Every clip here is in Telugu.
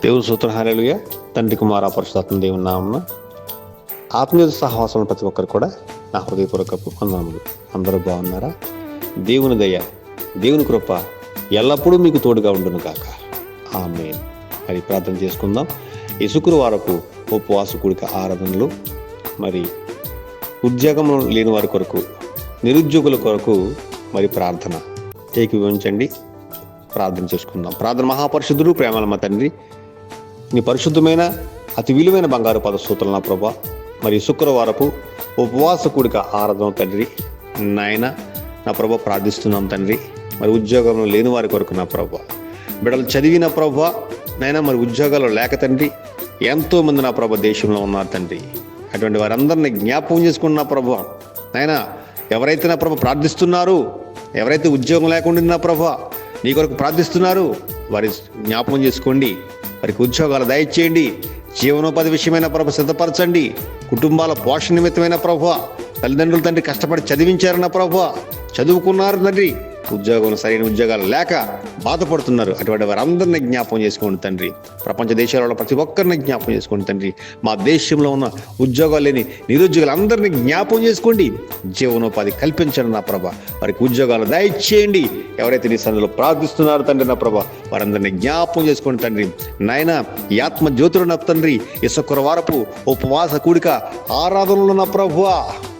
దేవుని స్తోత్రం. హల్లెలూయా. తండ్రి కుమార పరిశుద్ధాత్మ దేవుని నామమున ఆత్మీయ సహవాసం ప్రతి ఒక్కరు కూడా నా హృదయపూర్వకపు వందనములు. అందరూ బాగున్నారా? దేవుని దయ, దేవుని కృప ఎల్లప్పుడూ మీకు తోడుగా ఉండును గాక. ఆమేన్. మరి ప్రార్థన చేసుకుందాం. ఈ శుక్రవారపు ఉపవాస కూడిక ఆరాధనలు, మరి ఉద్యోగం లేని వారి కొరకు, నిరుద్యోగుల కొరకు మరి ప్రార్థన ఏకీభవించండి. ప్రార్థన చేసుకుందాం. ప్రార్థన. మహాపరిశుద్ధుడు, ప్రేమల మా తండ్రి, నీ పరిశుద్ధమైన అతి విలువైన బంగారు పదస్తోత్రాలు నా ప్రభా, మరి శుక్రవారపు ఉపవాస కూడిక ఆరాధన తండ్రి నాయన నా ప్రభా ప్రార్థిస్తున్నాం తండ్రి. మరి ఉద్యోగంలో లేని వారి కొరకు నా ప్రభా, బిడ్డలు చదివిన ప్రభా నాయన, మరి ఉద్యోగాలు లేక తండ్రి ఎంతోమంది నా ప్రభా దేశంలో ఉన్నారు తండ్రి. అటువంటి వారందరినీ జ్ఞాపకం చేసుకున్న ప్రభా నాయన, ఎవరైతే నా ప్రభా ప్రార్థిస్తున్నారు, ఎవరైతే ఉద్యోగం లేకుండా నా ప్రభా నీ కొరకు ప్రార్థిస్తున్నారు, వారి జ్ఞాపకం చేసుకోండి. వారికి ఉద్యోగాలు దయచేయండి. జీవనోపాధి విషయమైన ప్రభ సిద్ధపరచండి. కుటుంబాల పోషణ నిమిత్తమైన ప్రభ, తల్లిదండ్రులు తండ్రి కష్టపడి చదివించారన్న ప్రభ, చదువుకున్నారు తండ్రి, సరైన ఉద్యోగాలు లేక బాధపడుతున్నారు. అటువంటి వారందరినీ జ్ఞాపకం చేసుకోండి తండ్రి. ప్రపంచ దేశాలలో ప్రతి ఒక్కరిని జ్ఞాపకం చేసుకోండి తండ్రి. మా దేశంలో ఉన్న ఉద్యోగాలు లేని నిరుద్యోగులందరినీ జ్ఞాపకం చేసుకోండి. జీవనోపాధి కల్పించండి నా ప్రభ, వారికి ఉద్యోగాలు దయచేయండి. ఎవరైతే నీ సన్నిధిలో ప్రార్థిస్తున్నారో తండ్రి నా ప్రభ, వారందరినీ జ్ఞాపకం చేసుకోండి తండ్రి. నాయన ఈ ఆత్మ జ్యోతులు నా తండ్రి, ఈ శుక్రవారపు ఉపవాస కూడిక ఆరాధనలు నా ప్రభు,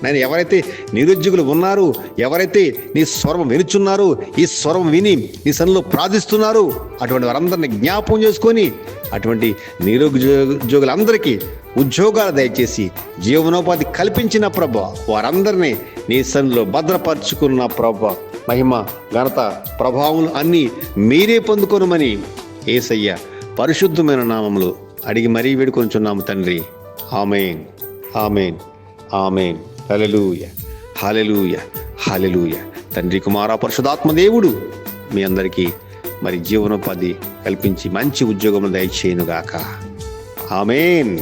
నేను ఎవరైతే నిరుద్యోగులు ఉన్నారు, ఎవరైతే నీ స్వరం వినుచున్నారు, ఈ స్వరం విని నీ సన్నిధిలో ప్రార్థిస్తున్నారు, అటువంటి వారందరినీ జ్ఞాపకం చేసుకొని అటువంటి నిరుద్యోగులందరికీ ఉద్యోగాలు దయచేసి జీవనోపాధి కల్పించిన ప్రభ, వారందరినీ నీ సన్నిధిలో భద్రపరుచుకున్న ప్రభ, మహిమ ఘనత ప్రభావం అన్నీ మీరే పొందుకొనుమని యేసయ్య పరిశుద్ధమైన నామములో అడిగి మరీ వేడుకొనుచున్నాము తండ్రి. ఆమేన్, ఆమేన్, ఆమేన్. హల్లెలూయా, హల్లెలూయా, హల్లెలూయా. తండ్రి కుమార పరిశుద్ధాత్మ దేవుడు మీ అందరికీ మరి జీవనోపాధి కల్పించి మంచి ఉద్యోగం దయచేయునుగాక. ఆమేన్.